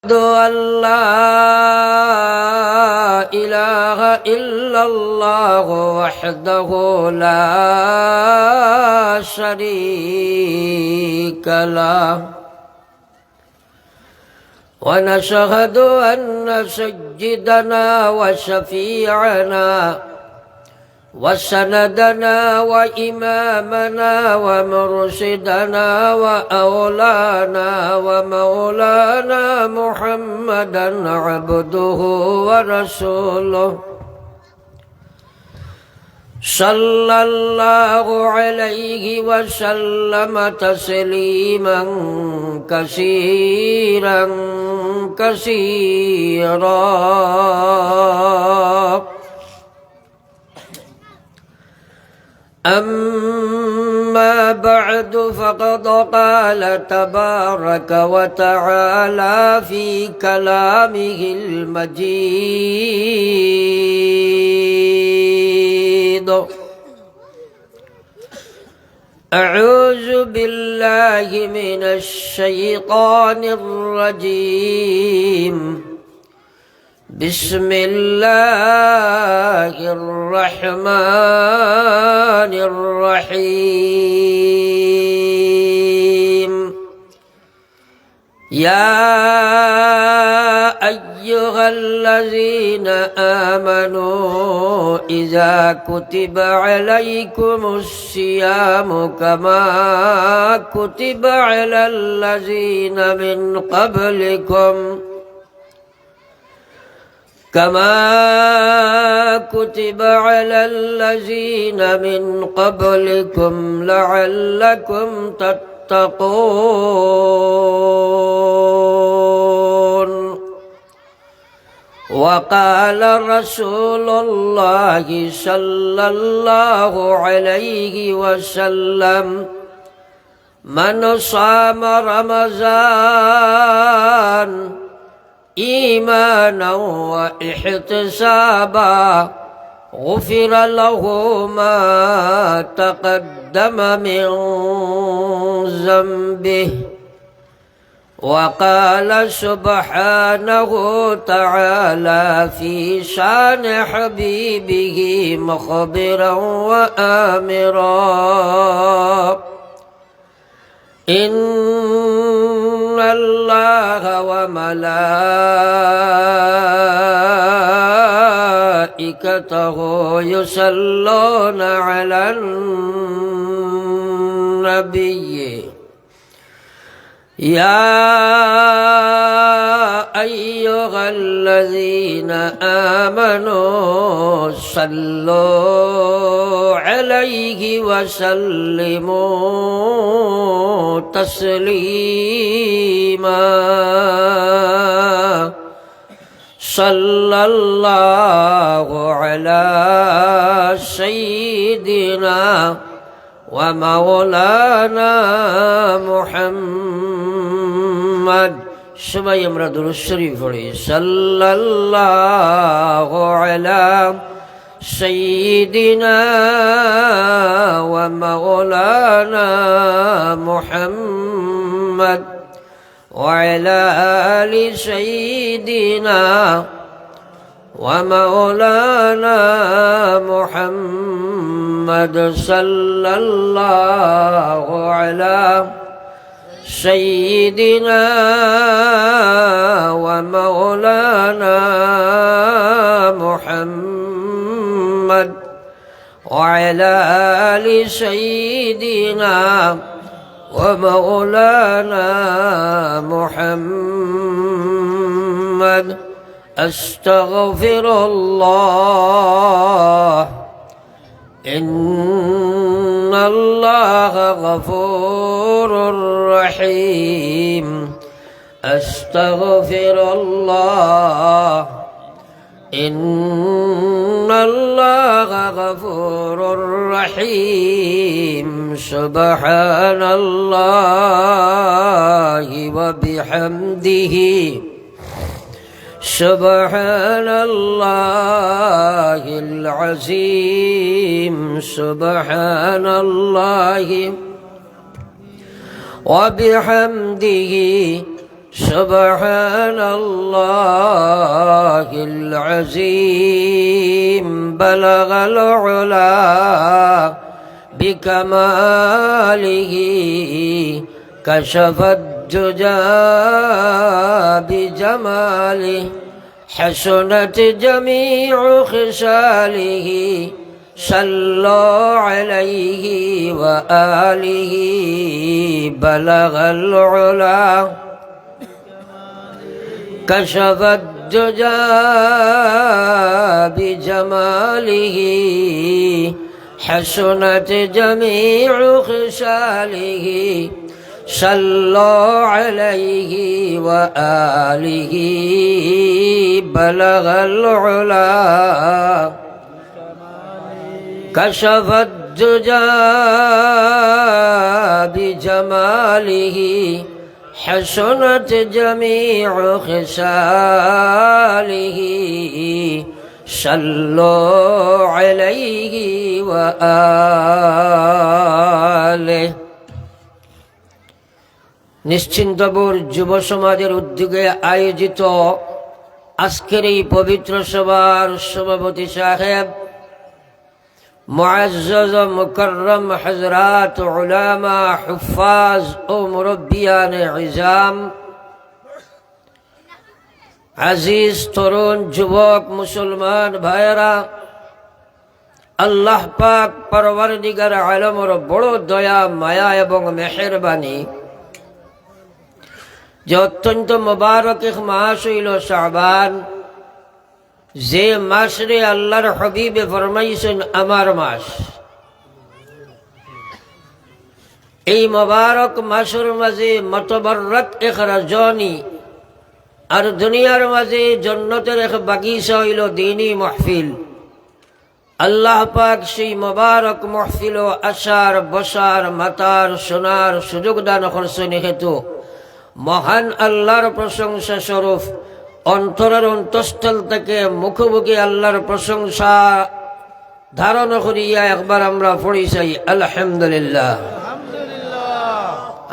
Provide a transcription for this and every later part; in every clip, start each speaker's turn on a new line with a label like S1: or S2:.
S1: أشهد أن لا إله إلا الله وحده لا شريك له ونشهد أن سيدنا وشفيعنا وسندنا وإمامنا ومرشدنا وأولانا ومولانا محمدا عبده ورسوله صلى الله عليه وسلم تسليما كثيرا كثيرا. أما بعد فقد قال تبارك وتعالى في كلامه المجيد: أعوذ بالله من الشيطان الرجيم. بسم الله الرحمن الرحيم. يا أيها الذين آمنوا إذا كتب عليكم الصيام كما كتب على الذين من قبلكم لعلكم تتقون. وقال رسول الله صلى الله عليه وسلم: من صام رمضان إيمانا واحتسابا غفر له ما تقدم من ذنبه. وقال سبحانه تعالى في شان حبيبه مخبرا وآمرا: إن الله وملائكته يصلون على النبي يا أيها الذين آمنوا صلوا عليه وسلموا تسليما. صلى الله على سيدنا ومولانا محمد। সবাই আমরা দুরূদ শরীফ পড়ি। সাল্লাল্লাহু আলা সাইয়্যিদিনা ওয়া মাওলানা মুহাম্মদ ওয়া আলা আলি সাইয়্যিদিনা ওয়া মাওলানা মুহাম্মদ সাল্লাল্লাহু আলা سيدنا ومولانا محمد وعلى آل سيدنا ومولانا محمد. أستغفر الله إن الله غفور رحيم. أستغفر الله إن الله غفور رحيم. سبحان الله وبحمده سبحان الله العظيم. سبحان الله وبحمده سبحان الله العظيم بلغ العلا بكماله كشف الدجى بجماله حسنت جميع خصاله صلوا عليه وآله بلغ العلا كشف الدجى بجماله حسنت جميع خصاله صلوا عليه وآله بلغ العلا كشف الدجى بجماله حسنت جميع خصاله صلوا عليه وآله নিশ্চিন্তপুর যুব সমাজের উদ্যোগে আয়োজিত আজকের এই পবিত্র সভার সভাপতি সাহেব, মুআজ্জাজ ও মুকাররম হযরত উলামা, হুফাজ ও মুরব্বিয়ানে ইজাম, আজিজ তরুণ যুবক মুসলমান ভাইয়েরা, আল্লাহ পাক পরওয়ারদিগার আলমের বড় দয়া, মায়া এবং মেহেরবানি যে অত্যন্ত মুবারক এক মাস হইল শাবান, যে মাসরে আল্লাহর হাবিবে ফরমাইছেন আমার মাস। এই মুবারক মাসের মাঝে মতবরক এক রজনী, আর দুনিয়ার মাঝে জান্নাতের এক বাগিচা হইল দ্বীনি মাহফিল। আল্লাহ পাক সেই মুবারক মাহফিল আসার, বসার, মাতার, শোনার সুযোগ দান করছেন। হেতু মহান আল্লাহর প্রশংসা স্বরূপ অন্তরের অন্তঃস্থল থেকে মুখোমুখি আল্লাহর প্রশংসা ধারণ করিয়া একবার আমরা পড়ি চাই আলহামদুলিল্লাহ।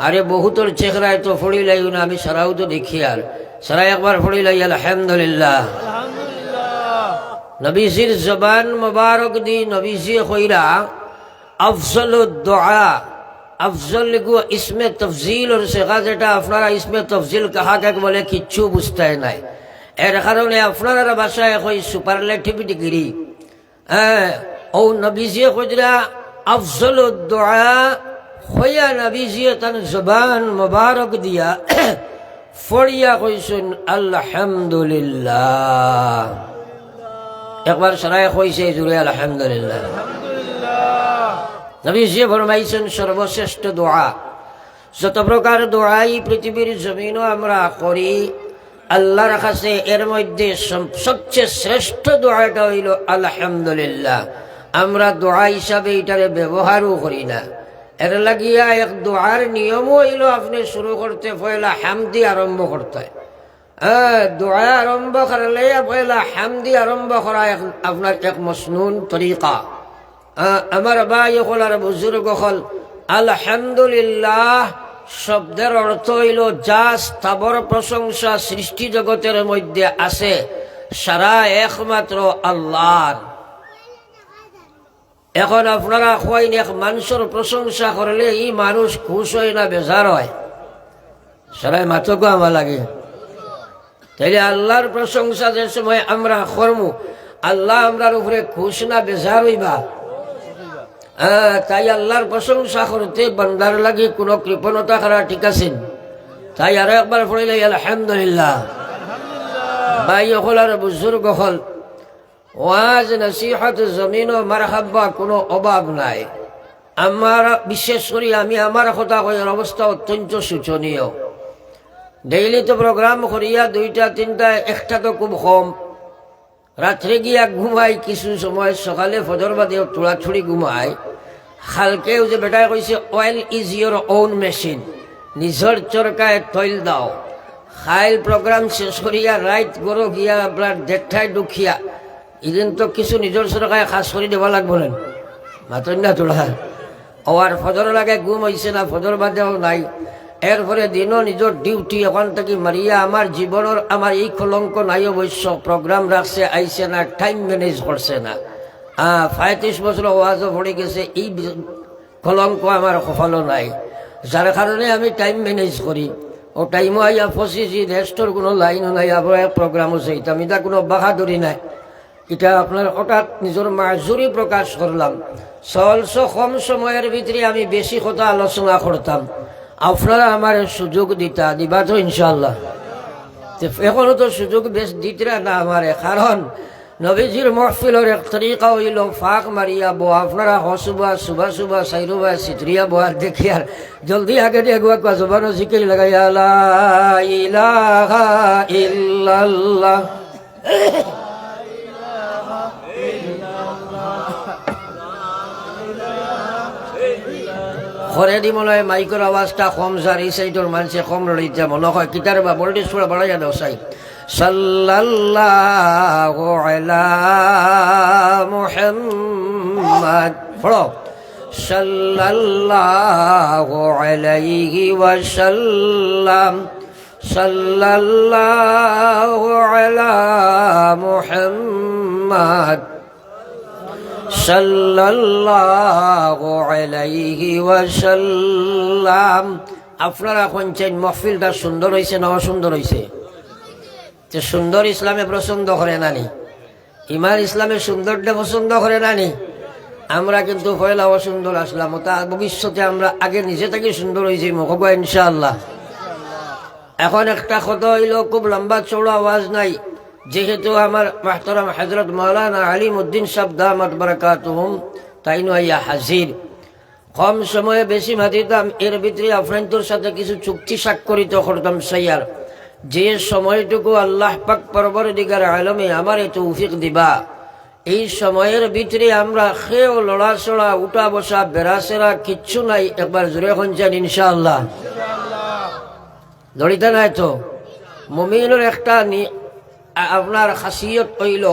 S1: আরে বহুতর চেহারায় তো পড়ি লাই না, আমি সারাও তো দেখি, আর সারাই একবার পড়ি লাই আলহামদুলিল্লাহ। নবীজির জবান মুবারক দি নবীজি কইরা আফজলুদ দুআ, আফজল গো ইসমে তফজিল और সেগা, যেটা আপনারা ইসমে তফজিল কাহা কাকে বলে কিচ্ছু বুঝতে নাই। এর কারণে আপনারা ভাষায় কই সুপারলেটিভ ডিগ্রি। ও নবীজি কইরা আফজলুদ দুআ হইয়া নবীজি তার জবান মুবারক দিয়া ফড়িয়া কইছেন আলহামদুলিল্লাহ। একবার সারায় কইছে জুড়ে আলহামদুলিল্লাহ। নবীজি ফরমাইছেন সর্বশ্রেষ্ঠ দোয়া, যত প্রকার দোয়াই পৃথিবীর জমিনও আমরা করি আল্লাহর কাছে, এর মধ্যে সবচেয়ে শ্রেষ্ঠ দোয়াটা হইল আলহামদুলিল্লাহ। আমরা দোয়া হিসাবে এটারে ব্যবহারও করি না। এর লাগিয়া এক দোয়ার নিয়মও হইল আপনি শুরু করতে পয়লা হামদি আরম্ভ করতে। দোয়া আরম্ভ করলে পয়লা হামদি আরম্ভ করা আপনার এক মসনুন তরিকা। আমার ভাই হল আর বুজুর্গ হল, আলহামদুলিল্লাহ শব্দের অর্থ হইল যা স্থাবর প্রশংসা সৃষ্টি জগতের মধ্যে আছে সারা একমাত্র আল্লাহর। এখন আপনারা কইন এক মানুষের প্রশংসা করলে এই মানুষ খুশ হয় না বেজার হয়? সারাই মাথকো আমার লাগে। তাইলে আল্লাহর প্রশংসা যে সময় আমরা করমু, আল্লাহ আমরার উপরে খুশ না বেজার হইবা? তাই আল্লাহর প্রশংসা করতে বান্দার লাগে কোনো কৃপণতা করা ঠিক আছে? তাই আরো একবার পড়িলে আলহামদুলিল্লাহ। ভাই হল আর বুজুর্গ হল, ওয়াজ নসিহত জমিন ও মারহাবা কোনো অভাব নাই। আমার বিশেষ করে আমি আমার কথা কয়ার অবস্থা অত্যন্ত শোচনীয়। ডেইলি তো প্রোগ্রাম করিয়া দুইটা তিনটা, একটা তো খুব কম। রাত্রে গিয়া ঘুমাই কিছু সময়, সকালে ফজর বাদেও তোড়াছুড়ি ঘুমাই। খালকেও যে বেটায় কইছে oil is your own machine, নিজের চরকায় তৈল দাও। খাইল প্রোগ্রাম শেষ করিয়া রাইত গরো গিয়া আপনার দেড়টায় দুখিয়া, এদিন তো কিছু নিজের চরকায় খাস করে দেওয়া লাগবো না, মাতন না তোলা। আর ফজর লাগে ঘুম হয়েছে না, ফজর বাদেও নাই। এরপরে দিনও নিজের ডিউটি ওখান থেকে মারিয়া আমার জীবনের আমার এই কলঙ্ক নাই অবশ্য প্রোগ্রাম রাখছে আইসে না টাইম ম্যানেজ করছে না 35 বছর ওয়াজও পড়ে গেছে এই কলঙ্ক আমার কপালও নাই যার কারণে আমি টাইম ম্যানেজ করি ও টাইমও আইয়া ফসিছি রেস্টর কোনো লাইনও নাই আবার প্রোগ্রামও চাইতাম এটা কোনো বাহাদুরি নাই এটা আপনার হঠাৎ নিজের মাজুরি প্রকাশ করলাম সলস কম সময়ের ভিতরে আমি বেশি কথা আলোচনা করতাম আপনারা আমার সুযোগ দিবা তো ইনশাল্লাহ এখনো তো সুযোগ বেশ দিতরা না আমারে কারণ নবীজির মহফিলের এক তরিকা হইল ফাঁক মারিয়া বো আপনারা হসুবা সুবা সুবা সাইরুবা সিতরিয়া বোয়ার দেখি আর জলদি আগে দেখুয়া কোয়া জবানো জিকির লাগাইয়া লা ইলাহা ইল্লাল্লাহ ঘরে দি মনে হয় মাইকের আওয়াজটা কম যার এই সাইডের মানুষে কম লড়িতে মনে হয় কিতার বা বলটি সুরা বাড়াইয়া দাও সাই সাল্লাল্লাহু আলা মুহাম্মাদ পড়ো সাল্লাল্লাহু আলাইহি ওয়াসাল্লাম সাল্লাল্লাহু আলা মুহাম্মাদ সাল্লাল্লাহু আলাইহি ওয়াসাল্লাম আপনারা কোনছেন মাহফিলটা সুন্দর হইছে না অসুন্দর হইছে যে সুন্দর ইসলামে পছন্দ করে নানি ইমান ইসলামে সুন্দরটা পছন্দ করে নানি আমরা কিন্তু পয়লা অসুন্দর আসলাম তা ভবিষ্যতে আমরা আগে নিজে থেকে সুন্দর হয়েছি মুখব ইনশাআল্লাহ এখন একটা কথা হইল খুব লম্বা চৌড়া আওয়াজ নাই যেহেতু আমার মাহতারাম হযরত মাওলানা আলিমউদ্দিন সাহেব দামাত বারাকাতুহুম তাই নয়া হাজির কম সময়ে বেশি মাতিতাম এর ভিতরে আপনাদের সাথে কিছু চুক্তি স্বাক্ষরিত করতাম সাইয়ার যে সময়টুকু আল্লাহ পাক পরবর্তীকার আলমে আমার তৌফিক দিবা এই সময়ের ভিতরে আমরা খেয়েও লড়াচড়া উঠা বসা বেড়াচেরা কিচ্ছু নাই একবার জোরে শুনছেন ইনশাআল্লাহ লড়িতে নাই তো মুমিনের একটা আপনার খাসিয়ত হইল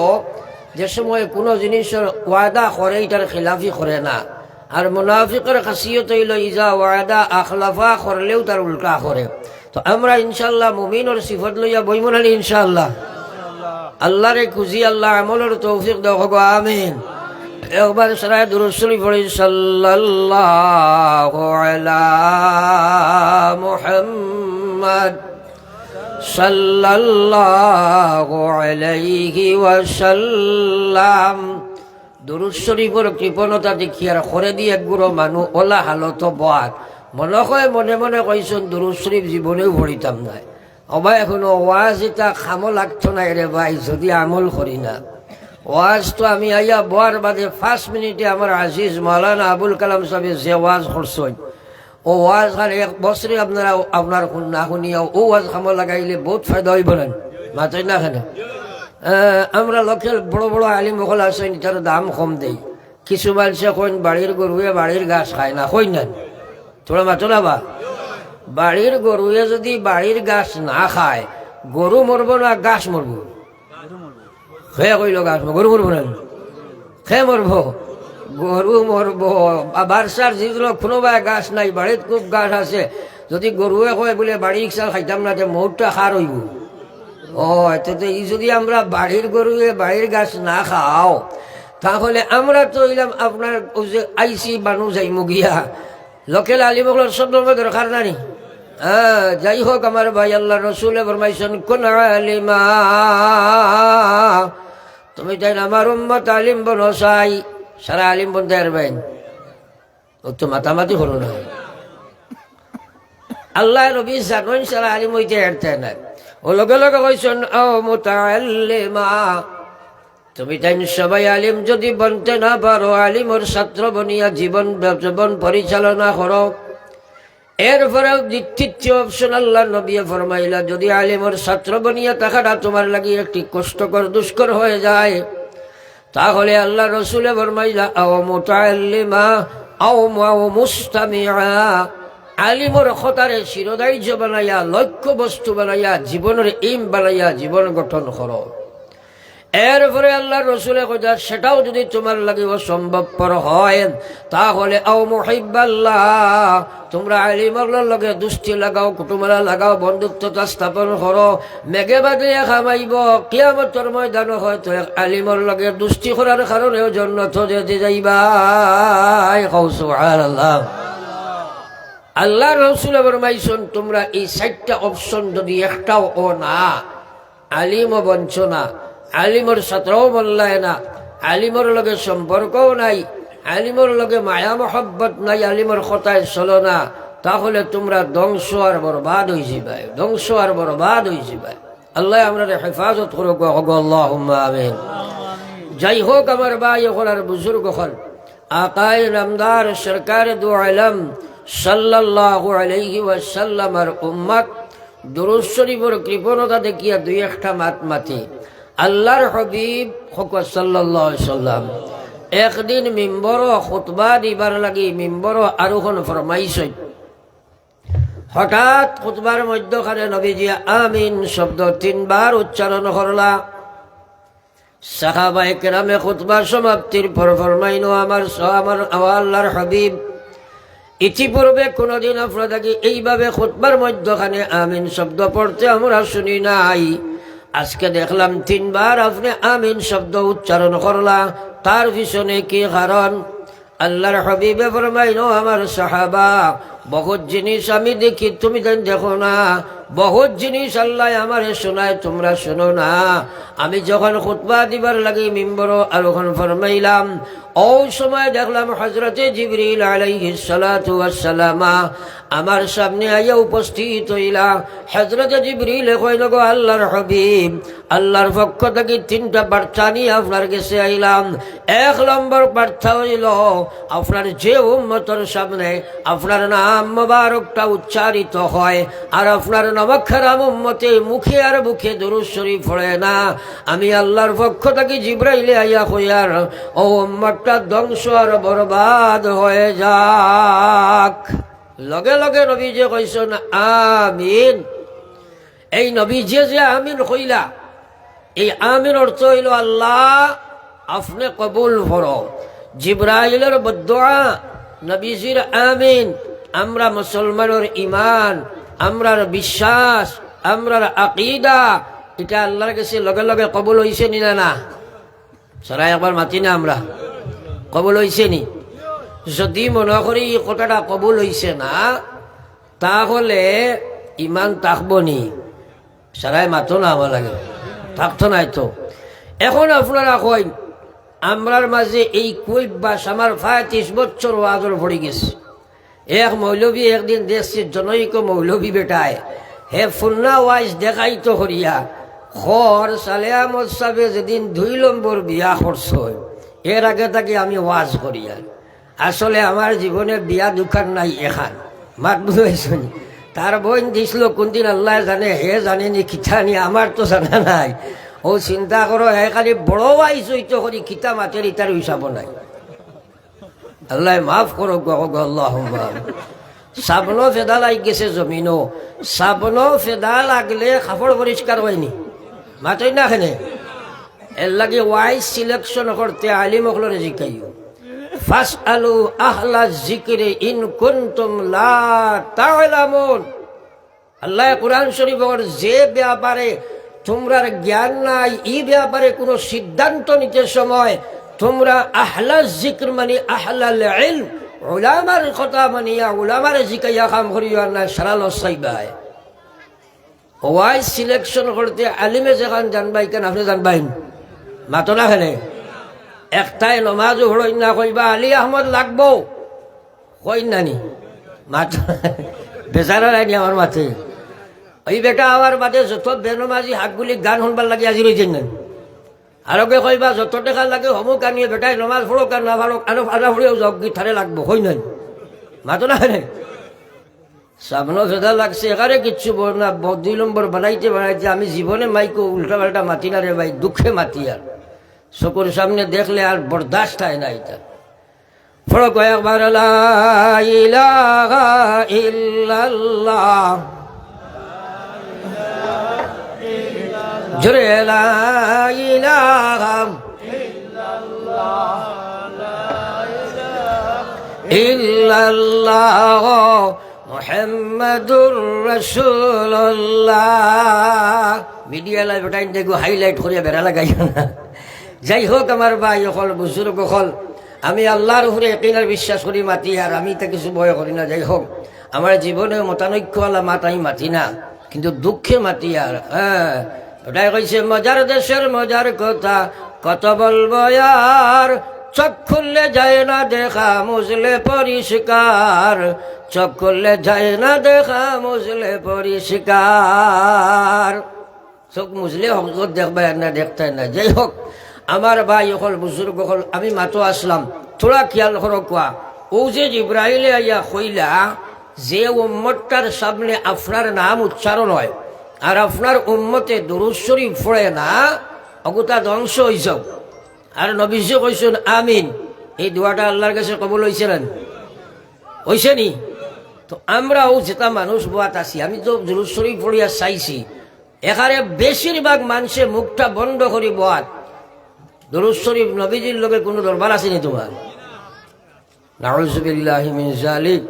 S1: যে সময় কোনো জিনিসের ওয়াদা করে এটার খিলাফি করে না আর মুনাফিকের খাসিয়ত হইল ইজা ওয়াদা আখলাফা করলেও তার উল্টা করে তো আমরা ইনশাআল্লাহ মুমিনের সিফত লইয়া বইমনালি ইনশাআল্লাহ আল্লাহরে খুঁজি আল্লাহ আমলের তৌফিক দাও গো আমিন একবার সরায় দুরূদ শরীফ পড়ি সাল্লাল্লাহু আলা মুহাম্মদ সাল্লাল্লাহু আলাইহি ওয়াসাল্লাম দুরূদ শরীফের কৃপণতা দেখি আর করে দিয়ে একগুলো মানুষ ওলা হালত বাদ মনে হয় মনে মনে কইছেন দুরূদ শরীফ জীবনেও পড়িতাম না অবাই এখনো ওয়াজ এটা খামো লাগতো না রে ভাই যদি আমল করি না ওয়াজ তো আমি আইয়া বোয়ার বাদে 5 মিনিটে আমার আজিজ মাওলানা আবুল কালাম সাহেব যে ওয়াজ করছেন ও ওয়াজ আর এক বছরে আপনারা আপনার না শুনিয়া ও ওয়াজ খামো লাগাইলে বহুত ফায়দা হইব না মাথায় না কেন আমরা লোকের বড় বড় আলিম বকল আছেন এটার দাম কম দেই কিছু মানুষে কইন বাড়ির গরুয়ে বাড়ির ঘাস খায় না কই না তোরা মাতো না বা বাড়ির গরুয়ে যদি বাড়ির গাছ না খায় গরু মরব না গাছ মরব খেয়ে কইল গাছ গরু মরব না খেয়ে মরব গরু মরব বারসার যেগুলো কোনোবাই গাছ নাই বাড়িত খুব গাছ আছে যদি গরুয়ে কয় বলে বাড়ির চাল খাইতাম না যে মৌরটা খার হইব ও এতে এই যদি আমরা বাড়ির গরুয়ে বাড়ির গাছ না খাও তাহলে আমরা তো হইলাম আপনার আইসি বানু যাইমু গিয়া লোকেল আলিমগুলোর সব দরকার নাই যাই হোক আমার ভাই আল্লাহ রসুলে ফরমাইছেন কোন আলিমা তুমি তাই আমার উম্মত আলিম বনো চাই সারা আলিম বনতে পারবেন ও তো মাতামাতি হলো না আল্লাহ নবী জানেন সারা আলিম হইতে এরতে না ও লগে লগে কইছেন ও মুতাআল্লিমা তুমি তাই সবাই আলিম যদি বনতে না পারো আলিমর ছাত্র বনিয়া জীবন পরিচালনা করো এরপরেও তৃতীয় অপশন আল্লাহ নবী ফরমাইলা যদি আলিমর ছাত্র বনিয়া থাকাটা তোমার লাগি একটি কষ্টকর দুষ্কর হয়ে যায় তাহলে আল্লাহ রসুলে ফরমাইলা আও মুতাআল্লিমা আও মুস্তামিআ আলিমর খতারে শিরোধার্য বানাইয়া লক্ষ্য বস্তু বানাইয়া জীবনের এইম বানাইয়া জীবন গঠন করো এরপরে আল্লাহর রসুলে কথা সেটাও যদি তোমার লাগে অসম্ভবপর হয় তাহলে আও মুহিব্বাল্লাহ তোমরা আলিমর লগে দুষ্টি লাগাও কুটুমরা লাগাও বন্ধুত্বতা স্থাপন করো মেঘে বাদলিয়া খামাইব কিয়ামতের ময়দান হয়তো এক আলিমর লগে দুষ্টি করার কারণেও জান্নাত যেতে যাইবা সুবহানাল্লাহ আল্লাহর রসুল ফরমাইছেন তোমরা এই 4টা অপশন যদি একটাও ও না আলিমও বঞ্চ না আলিমর ছাত্রও বললায় না আলিমর লগে সম্পর্কও নাই আলিমর লগে মায়া মহব্বত নাই আলিমর কথায় চলো না তাহলে তোমরা ধ্বংস আর বরবাদ হয়ে যাবে ধ্বংস আর বরবাদ হয়ে যাবে আল্লাহ আমরা হেফাজত করুক আল্লাহুম্মা আমিন যাই হোক আমার ভাই হল আর বুজুর্গ হল আকায়ে নামদার সরকার দু আলম সাল্লাল্লাহু আলাইহি ওয়াসাল্লামের উম্মত দুরূদ শরীফের কৃপণতা দেখিয়া দুই একটা মাত মাতি আল্লাহর হাবিব সাল্লাল্লাহু আলাইহি সাল্লাম একদিন মিম্বর খুতবা দিবার লাগি মিম্বর আরোহণ ফরমাইছে হঠাৎ খুতবার মধ্যখানে নবীজি আমিন শব্দ 3 বার উচ্চারণ করলা সাহাবায়ে কেরামে খুতবা সমাপ্তির পর ফরমাইনো আমার আল্লাহর হাবিব ইতিপূর্বে কোনদিন আপনাদেরকে এইভাবে খুতবার মধ্যখানে আমিন শব্দ পড়তে আমরা শুনি নাই আজকে দেখলাম 3 বার আপনি আমিন শব্দ উচ্চারণ করলা তার পিছনে কি কারণ আল্লাহর হাবিবে ফরমাইনো আমার সাহাবা বহুত জিনিস আমি দেখি তুমি দেখো না বহুত জিনিস আল্লাহ আমারে শোনায় তোমরা শোনো না আমি যখন খুতবা দিবার লাগি মিম্বর আরোহণ ফরমাইলাম ওই সময় দেখলাম হযরতে জিবরিল আলাইহিস সালাতু ওয়াস সালাম আমার সামনে আইয়া উপস্থিত হইলা হযরতে জিবরিল কইল গো আল্লাহর হাবিব আল্লাহর পক্ষ থেকে 3টা বার্তা নিয়ে আপনার কাছে আইলাম 1 নম্বর বার্তা হইল আপনার যে উম্মতের সামনে আপনার নাম মুবারকটা উচ্চারিত হয় আর আপনার নবখারাম উম্মতে মুখে আর বুকে দুরূদ শরীফ পড়ে না আমি আল্লাহর পক্ষ থেকে জিবরাইলে আইয়া কইয়ার ও উম্মতটা ধ্বংস আর বরবাদ হয়ে যাক লগে লগে নবীজি কইছেন আমিন এই নবীজি যে আমিন কইলা এই আমিন অর্থ হইল আল্লাহ আপনি কবুল করো জিবরাইলের বদদুয়া নবীজির আমিন আমরা মুসলমানের ঈমান আমরার বিশ্বাস আমরার আকীদা এটা আল্লাহর কাছে লগে লগে কবুল হইছে নি না সারা একবার মাতি না আমরা কবুল হইছে নি যদি মনে করি এই কথাটা কবুল হইছে না তাহলে ইমান থাকবো নি সারাই মাতো না আমার লাগে থাকতো নাই তো এখন আপনারা কই আমরার মাঝে এই কৈবাস আমার 35 বছর ওয়াজর পড়ে গেছে এক মৌলবী একদিন দেখছি জনৈক মৌলবী বেটায় হে ফুন্না ওয়াইজ দেখাইতো করিয়া খর সালে আহমদ সাহেব যেদিন 2 নম্বর বিয়া করছো এর আগে তাকে আমি ওয়াজ করিয়া আসলে আমার জীবনে বিয়া দোকান নাই এখান মাত বুঝাইছো নি তার বোন দিছিল কোনদিন আল্লাহ জানে হে জানেনি খিঠা নি আমার তো জানা নাই ও চিন্তা করো হে খালি বড় ভাই চৈত করি খিতা মাতের ইটার হিসাব নাই আল্লাহ মাফ করো আল্লাহুম্মা সাবনো ফেদা লাগ গেছে জমিনও সাবনো ফেদা লাগলে কাপড় পরিষ্কার হয়নি মাতই না এখানে এর লাগে ওয়াইজ সিলেকশন করতে আলিম হলরে জিকাইও ফাসআলু আহলা যিকরি ইন কুনতুম লা তা'লামুন আল্লাহ কুরআন শরীফের যে ব্যাপারে তোমরা জ্ঞান নাই এই ব্যাপারে কোনো সিদ্ধান্ত নিতে সময় তোমরা আহলা যিকর মানে আহলাল ইলম উলামার কথা মানিয়া উলামার জিকাইয়া কাম করিও না সারা লসাইবাই ওয়াইজ সিলেকশন করতে আলিমে যেখান জানবাই কেন আপনি জানবাই মাতো না খেলে একটাই নমাজও হড়ই না কইবা আলী আহমদ লাগবো কই নানি মাত বেচারা নাই আমার মাথে ওই বেটা আমার বাদে যত বেনমাজি হাকগুলি গান শুনবার লাগে আজি রয়েছেন না আরোকে কইবা যত টাকা লাগে হমুক আনিয়ে বেটাই নমাজ ফোড়ক আর না ফাড়ক আরো আধা ফুড়েও যাওক গিঠারে লাগবো কই নাই মাতো না খেলে সামনো ফেদা লাগছে এখানে কিচ্ছু বল না 2 নম্বর বানাইতে বানাইতে আমি জীবনে মাইকে উল্টা পাল্টা মাতি না রে ভাই দুঃখে মাতি আর চকুর সামনে দেখলে আর বরদাস্ত হয় না এটা ফরক একবার লা ইলাহা ইল্লাল্লাহ জোরে লা ইলাহা ইল্লাল্লাহ মুহাম্মাদুর রাসূলুল্লাহ। মিডিয়া লাইভ টাইম দেখো হাইলাইট করে বেড়া লাগাই না। যাই হোক আমার ভাই হল বুজুর্গ হল, আমি আল্লাহর উপরে একইনার বিশ্বাস করি মাতি, আর আমি তা কিছু ভয় করি না। যাই হোক আমার জীবনে মতানৈক্য আল্লাহ মাতাই মাতি না, কিন্তু দুঃখে মাতি। আর হ্যাঁ ওটাই কইছে মজার দেশের মজার কথা কত বলবো আর, চোখ খুললে যায় না দেখা মুজলে পরিষ্কার, চোখ খুললে যায় না দেখা মুজলে পরিষ্কার। চোখ মুজলে হকত দেখবে না, দেখতে না। যাই হোক আমার ভাই হল বুজুর্গ হল, আমি মাতো আসলাম, থোড়া খেয়াল করো কোয়া। ও যে জিব্রাইলে আইয়া কইলা যে উম্মতটার সামনে আপনার নাম উচ্চারণ হয় আর আপনার উম্মতে দুরূদ শরীফ পড়ে না, অগুতা ধ্বংস হইছ। আর নবীজি কইছেন আমিন, এই দোয়াটা আল্লাহর কাছে কবুল হইছে না হইছে নি? তো আমরাও যেটা মানুষ বোয়াত আছি, আমি তো দুরূদ শরীফ পড়িয়া চাইছি, এখানে বেশিরভাগ মানুষে মুখটা বন্ধ করি বোয়াত। দুরূদ শরীফ নবীজির লগে কোনো দরবার আসেনি তোমার? নাউযুবিল্লাহি মিন যালিক।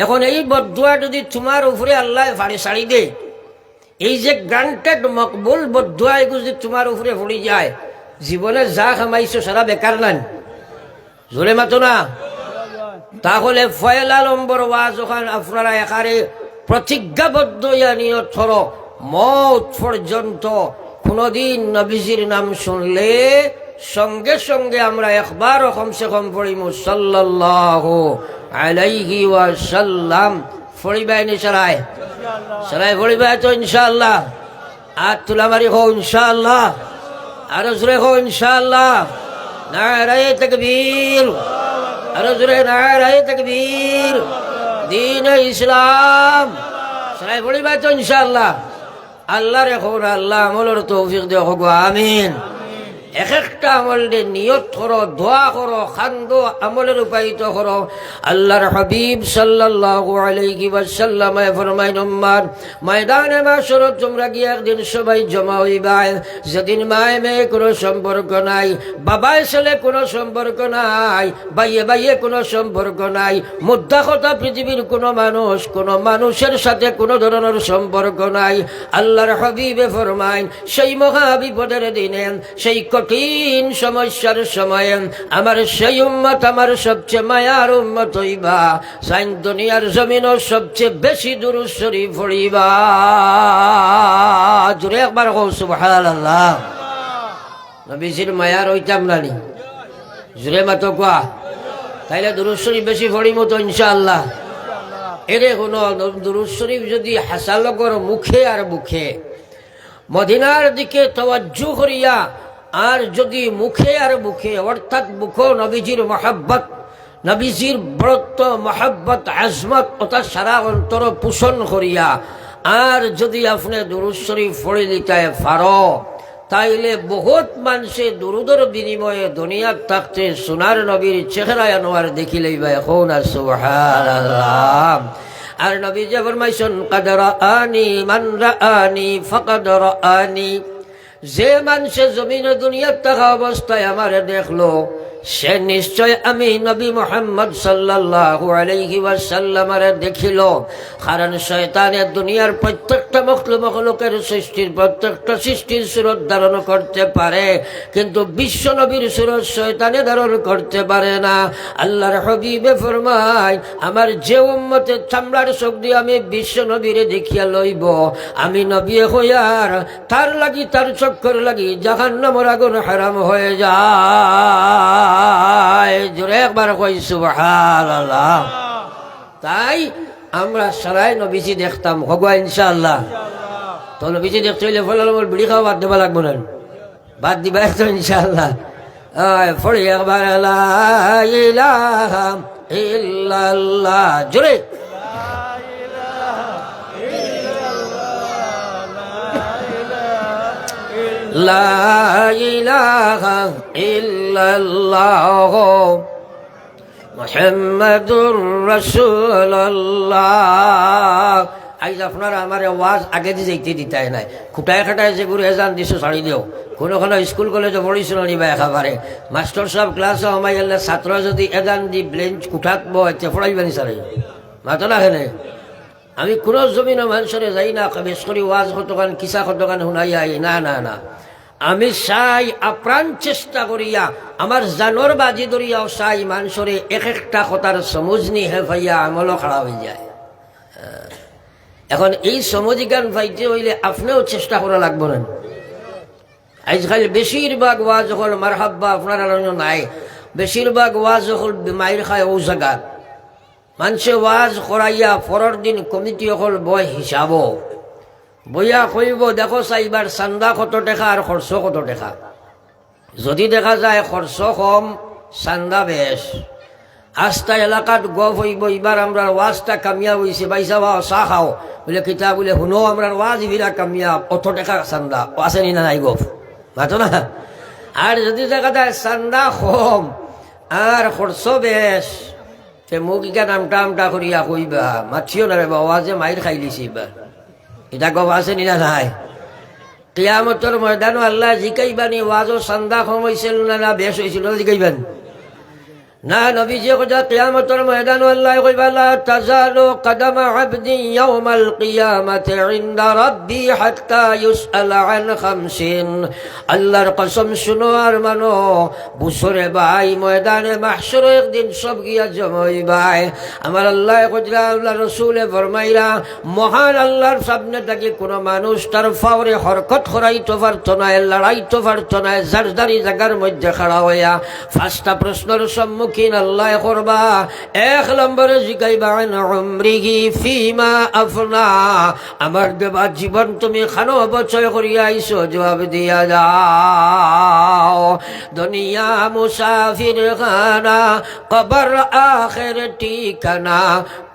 S1: এখন এই বদদুয়া যদি তোমার উপরে আল্লাহ ফাড়ি ছাড়ি দে, এই যে গ্রান্টেড মকবুল বদদুয়া এগুলো যদি তোমার উপরে পড়ি যায়, জীবনে যা খামাইছো সারা বেকার নাই। জোরে মাতো না। তাহলে পয়লা নম্বর ওয়াজ যখন আপনারা একারে প্রতিজ্ঞাবদ্ধ ইয়া নিয়ত করো, মওত পর্যন্ত কোনদিন নবীজির নাম শুনলে সঙ্গে সঙ্গে আমরা একবার কমসে কম পড়িম সাল্লাল্লাহু আলাইহি ওয়াসাল্লাম। পড়িবাই নি সারাই? সারাই পড়িবাই তো ইনশাআল্লাহ? আর তুলামারি হো ইনশাআল্লাহ, আরো জোরে হো ইনশাআল্লাহ। নারায়ে তাকবীর, আরো জোরে নারায়ে তাকবীর। দ্বীন ইসলাম সারাই পড়িবাই তো ইনশাআল্লাহ? আল্লাহ রেখো, আল্লাহ আমলের তৌফিক দেও, আমিন। এক একটা আমল নিয়ত করো, দোয়া করো, খান্দো, আমলের উপায়িত করো। আল্লাহর হাবিব সাল্লাল্লাহু আলাইহি ওয়াসাল্লাম ফরমাইন, উম্মাত ময়দানে মাশরত তোমরা গিয়ে একদিন সবাই জমা হইবা, যেদিন মায়ে মেয়ে কোনো সম্পর্ক নাই, বাবায় ছেলে কোনো সম্পর্ক নাই, ভাইয়ে ভাইয়ে কোনো সম্পর্ক নাই, মুদ্রা কথা পৃথিবীর কোনো মানুষের সাথে কোনো ধরনের সম্পর্ক নাই। আল্লাহর হাবিবে ফরমাইন সেই মহা বিপদের দিনে, সেই কঠিন সমস্যার সময়ে আমার সেই উম্মত আমার সবচেয়ে মায়ার উম্মত হইবা, সাইন দুনিয়ার জমিনও সবচেয়ে বেশি দুরূদ শরীফ পড়িবা। জোরে একবার কও সুবহানাল্লাহ। নবীজির মায়ার হইতাম নানি? জোরে মাতো কোয়া। তাইলে দুরূদ শরীফ বেশি পড়িমু তো ইনশাআল্লাহ। এরে কোনো দুরূদ শরীফ যদি হাসালগর মুখে আর বুকে মদিনার দিকে তাওয়াজ্জু করিয়া, আর যদি মুখে আর বুকে অর্থাৎ মুখ নবীজির মহাব্বত, নবীজির বরত্ব, মহাব্বত, আজমত অর্থাৎ সারা অন্তর পোষণ করিয়া, আর যদি আপনি দুরূদ শরীফ পড়ে দিতে পারো, তাইলে বহুত মানুষে দুরুদের বিনিময়ে দুনিয়ার থাকতে সোনার নবীর চেহারা আনোয়ার দেখিলেই বা এখন সুবহানাল্লাহ। আর নবী যে ফরমাইছেন কাদ রাআনি মান রাআনি ফাকাদ রাআনি, যে মানুষে জমিনে দুনিয়ার থাকা অবস্থায় আমারে দেখলো, সে নিশ্চয় আমি নবী মুহাম্মদ সাল্লাল্লাহু আলাইহি ওয়াসাল্লামের দেখিল। কারণ শয়তানে দুনিয়ার প্রত্যেকটা মখলুকের সৃষ্টির প্রত্যেকটা সৃষ্টির সুরত ধারণ করতে পারে, কিন্তু বিশ্ব নবীর সুরত শয়তানে ধারণ করতে পারে না। আল্লাহর হাবিবে ফরমায়, আমার যে উম্মতের চামড়ার চোখ দিয়ে আমি বিশ্ব নবীরে দেখিয়া লইব, আমি নবী হইয়ার তার লাগি, তার চক্কর লাগি জাহান্নামের আগুন হারাম হয়ে যায়। জোরে একবার কই সুবহানাল্লাহ। তাই আমরা সারাই নবীজি দেখতাম, হগা ইনশাআল্লাহ। তো নবীজি দেখতে হইলে ফলাল বিড়ি খাওয়া বাদ দেবা লাগবো না, বাদ দিবা তো ইনশাআল্লাহ। ফড়ি একবার লা ইলাহা ইল্লাল্লাহ, জোরে লা ইলাহা ইল্লাল্লাহ মুহাম্মাদুর রাসূলুল্লাহ। আইজ আপনারা আমার ওয়াজ আগে দিয়ে যাইতে দিতাই নাই, খুঁটায় খাটায় যে গুরু এজান দিছো ছাড়ি দিও। কোনো স্কুল কলেজে পড়িছিল নিবা একেবারে মাস্টার সাহেব ক্লাসে আমাই গেলে ছাত্র যদি এজান দি ব্লেঞ্চ কুঠাত বইতে পড়াইবানি সারে মাতো না খেলে। আমি কোনো জমিন মানুষের যাই না, বেশ করে ওয়াজ কতখান কিসা কতখান শুনাই আই, না না না। আমি চাই আপ্রাণ চেষ্টা করিয়া আমার জানোর বাজি ধরিয়াও চাই মানুষরে এক একটা কথার সমুজনি হেফাইয়া আমলও খাড়া হয়ে যায়। এখন এই সমজিজ্ঞান পাইতে হইলে আপনিও চেষ্টা করা লাগবে না। আজকাল বেশিরভাগ ওয়াজ হল মারহাব্বা আপনার নাই, বেশিরভাগ ওয়াজ হল মাইর খায় ও জায়গাত মানুষে ওয়াজ করাইয়া পরের দিন কমিটি হল বয় হিসাব বইয়া কইব দেখো চাইবার চান্দা কত টাকা আর খরচ কত টাকা। যদি দেখা যায় খরচ কম চান্দা বেশ, আস্তা এলাকাত গপ হইব এবার আমরা ওয়াজটা কামিয়াব হয়েছে, বাইসা বা চাহ খাও বলে কিতা বলে শুনো আমরা ওয়াজ বিরা কামিয়াব, অত টাকা চান্দা আছে নি না নাই গপ মাতো না। আর যদি দেখা যায় চান্দা কম আর খরচ বেশ, সে মুখ ইকা নামটা আমটা করিয়া কইবা মাছিও না রে বাবা যে মাইর খাই দিছি এবার, এটা গপ আছে নি না নাই। কিয়ামতের ময়দানও আল্লাহ জিকাইবানি ওয়াজও চান্দা কম হয়েছিল না বেশ হয়েছিল জিকাইবানি না। নবীজি কইতা কিয়ামতের ময়দান আল্লাহ কইবা লা তাজালু কদম আবদি ইয়াউমাল কিয়ামাতি ইনদা রাব্বি হাত্তা ইউসআলা আন খামসিন। আল্লাহর কসম শুনো আর মানো, বুসরে ভাই ময়দানে মাহশরে একদিন সব গিয়া জমাই ভাই। আমার আল্লাহ কইলা আল্লাহ রাসূলে ফরমাইলা মহান আল্লাহর সামনে থাকি কোনো মানুষ তার ফাওরে হরকত করাইতে পারত না, লড়াইতে পারত না, জারদারি জায়গার মধ্যে খাড়া হইয়া পাঁচটা প্রশ্নের সম্মুখীন আল্লাহ করবা। এক নম্বরে জিগাইবা আন উমরিহি ফিমা আফনা, আমার দেবা জীবন তুমি খানো অপচয় করিয়া আইছো, জবাব দিয়া যাও। দুনিয়া মুসাফির খানা, কবর আখির ঠিকানা,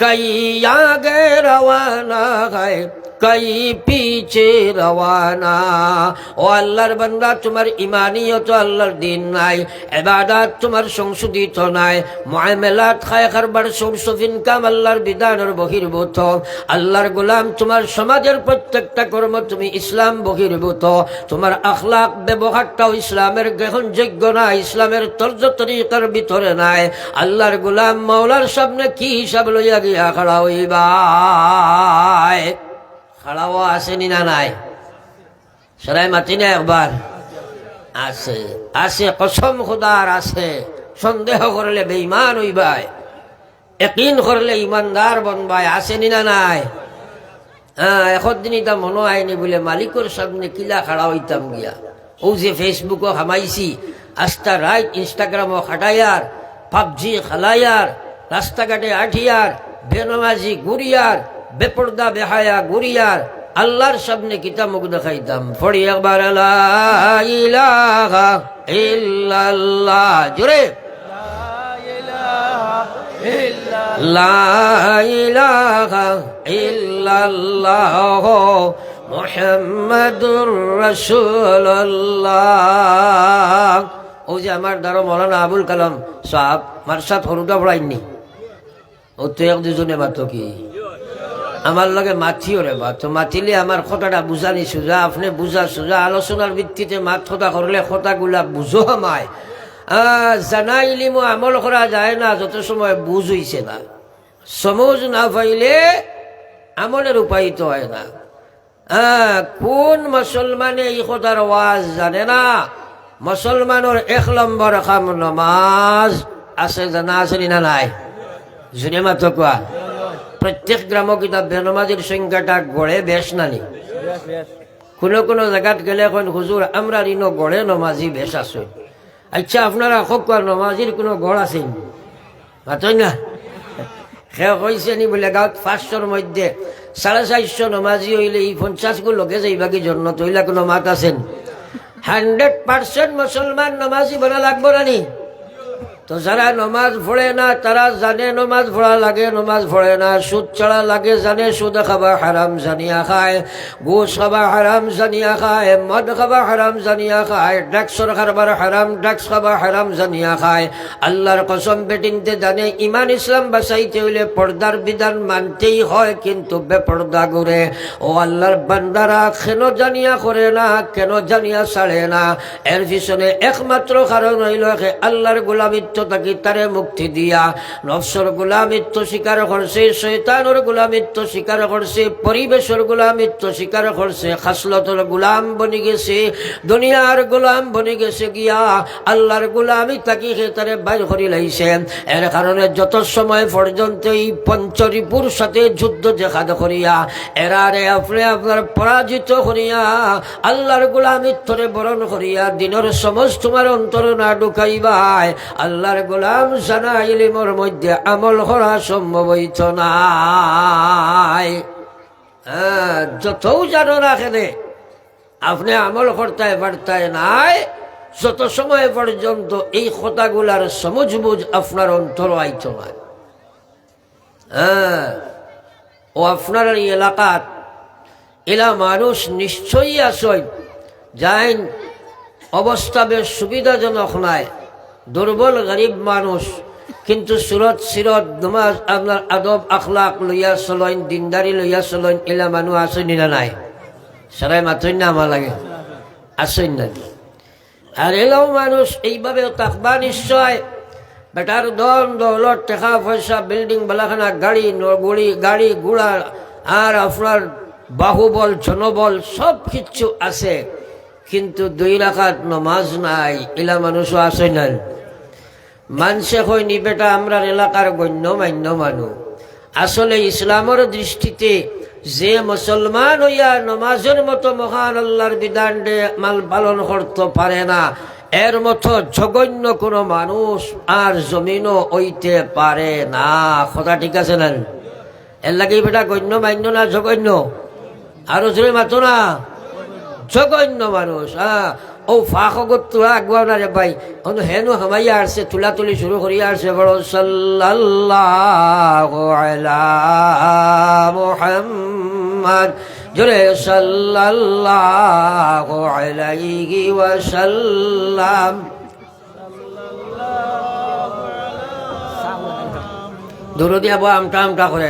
S1: কই আগে রওয়ানা হয় কই পিছে রওয়ানা। ও আল্লাহর বান্দা তোমার ইমানিয়ত আল্লাহর দিন নাই, ইবাদত তোমার সংশোধিত নাই, মুআমালাত খায় কারবার সোর্স অফ ইনকাম আল্লাহর বিধানের বহির্ভূত। আল্লাহর গোলাম তোমার সমাজের প্রত্যেকটা কর্ম তুমি ইসলাম বহির্ভূত, তোমার আখলাক ব্যবহারটাও ইসলামের গ্রহণযোগ্য না, ইসলামের তর্জ তরিকার ভিতরে নাই। আল্লাহর গোলাম মাওলার সামনে কি হিসাব লইয়া গিয়া খাড়া হইবা? খাড়াও আসেনি না নাই? সরাই মাতি না একবার আছে আছে, কসম খুদার আছে। সন্দেহ করলে বেঈমান হইবাই, ইয়াকিন করলে ইমানদার বনবাই, আসেনি না নাই? এখন দিন এটা মনে হয়নি বলে মালিকের সামনে কিলা খাড়া হইতাম গিয়া। ও যে ফেসবুকও হামাইছি, আস্তা রাইট ইনস্টাগ্রামও খাটাইয়ার, পাবজি খালাইয়ার, রাস্তাঘাটে আঠিয়ার, বেনমাজি গুরিয়ার, বেপর্দা বেহায়া গুরিয়ার, আল্লাহর সামনে কিতা মুখ দেখাইতাম। পড়ি একবার লা ইলাহা ইল্লাল্লাহ, জোরে লা ইলাহা ইল্লাল্লাহ মুহাম্মাদুর রাসূলুল্লাহ। ও যে আমার দ্বারা মৌলানা আবুল কালাম সাহেব মারসাদ হরুটা পড়াইনি, ও তো এক দুজনে মাতো কি আমার লগে মাথিও রে বা, তো মাতিলে আমার কথাটা বুঝানি সোজা, আপনি বুঝা সোজা, আলোচনার ভিত্তিতে মাত কথা করলে কথাগুলা বুঝো আমায়। জানা ইলিমো আমল করা যায় না যত সময় বুঝ হইছে না, সমুজ না পাইলে আমলের উপায়িত হয় না। কোন মুসলমানে এই কথার ওয়াজ জানে না? মুসলমানের এক নম্বর কাম নমাজ আছে, জানা আছে না নাই? জুনে মাত্র কোয়া প্রত্যেক গ্রাম কিতাব বেনমাজির সংখ্যাটা গড়ে বেশ নানি। কোনো কোনো জায়গাত গেলে এখন হুজুর আমরা ঋণ গড়ে নমাজি বেশ আছে। আচ্ছা আপনারা কোয়া নমাজির কোনো গড় আছে মাতই না? সে কইছে নি বলে গাঁত 500-র মধ্যে 450 নমাজি হইলে এই 50 গো লগে যাইবাকি জন্য তৈলা কোনো মাত আছেন? 100% মুসলমান নমাজি বনা লাগবো নানি? তো যারা নমাজ পড়ে না তারা জানে নমাজ পড়া লাগে, নমাজ পড়ে না। সুদ চড়া লাগে জানে, সুদ খাবা হারাম জানিয়া খায়, ঘুষ খাবা হারাম জানিয়া খায়, মদ খাবা হারাম জানিয়া খায়, ড্রাগসর খাবার হারাম, ড্রাগস খাবা হারাম জানিয়া খায়। আল্লাহর কসম বেটিনতে জানে ইমান ইসলাম বাঁচাইতে হইলে পর্দার বিধান মানতেই হয়, কিন্তু বেপর্দা করে ও আল্লাহর বান্দারা কেন জানিয়া করে না, কেন জানিয়া ছাড়ে না? এর পিছনে একমাত্র কারণ হইল আল্লাহর গোলামিত্ব তাকে তারে মুক্তি দিয়া নফসর গোলামিত্ব স্বীকার করছে, শয়তানের গোলামিত্ব স্বীকার করছে, পরিবেশের গোলামিত্ব স্বীকার করছে, খাসলতর গোলাম বনি গেছে, দুনিয়ার গোলাম বনি গেছে গিয়া আল্লাহর গোলামি তাকে তারে বাইর করে লাইছে। এর কারণে যত সময় পর্যন্ত এই পঞ্চরিপুর সাথে যুদ্ধ জেহাদ করিয়া এরারে আপনি আপনার পরাজিত করিয়া আল্লাহর গোলামিত্বরে বরণ করিয়া দিনের সমস্ত তোমার অন্তর না ঢুকাইবাই আল্লাহর গোলাম জানা ইলমের মধ্যে আমল করা সম্ভব হইত নাই। যতও জানো না কেনে আপনি আমল করতে পারতায় নাই, যত সময় পর্যন্ত এই কথাগুলার সমঝবুঝ আপনার অন্তর আইত না। ও আপনার এই এলাকাত এলা মানুষ নিশ্চয়ই আসয় যাইন অবস্থা বেশ সুবিধাজনক নাই, দুর্বল গরিব মানুষ, কিন্তু সুরত সিরত নমাজ আপনার আদব আখলাক লইয়া চলেন, দিনদারি লইয়া চলেন, এলা মানুষ আসেনি না নাই? সারাই মাতই না আমার লাগে আসেন না। আর এলাও মানুষ এইভাবে থাকবা নিশ্চয় বেটার দন দৌলত টাকা পয়সা বিল্ডিং বালাখানা গাড়ি গুড়ি গাড়ি ঘোড়া আর আপনার বাহুবল জনবল সব কিছু আছে, কিন্তু 2 রাকাত নমাজ নাই, এলা মানুষও আছে না। মানসে হয়নি বেটা আমরা এলাকার গণ্য মান্য মানুষ। আসলে ইসলামের দৃষ্টিতে যে মুসলমান হইয়া নমাজের মতো মহান আল্লাহর বিধান মাল পালন করতে পারে না, এর মতো জঘন্য কোনো মানুষ আর জমিনও হইতে পারে না। কথা ঠিক আছে না? এর লাগে বেটা গণ্য মান্য না জঘন্য? আরো জোরে মাতো না, জঘন্য মানুষ। ও ফাঁকত তোলা আগুয়া না রে ভাই, হেনু হামাইয়া আসছে, তুলা তুলি শুরু করিয়া আসছে বড় সাল্লাল্লাহু আলা মুহাম্মদ, জোরে সাল্লাল্লাহু আলাইহি ওয়াসাল্লাম। দরুদ দিয়া আমটা আমটা করে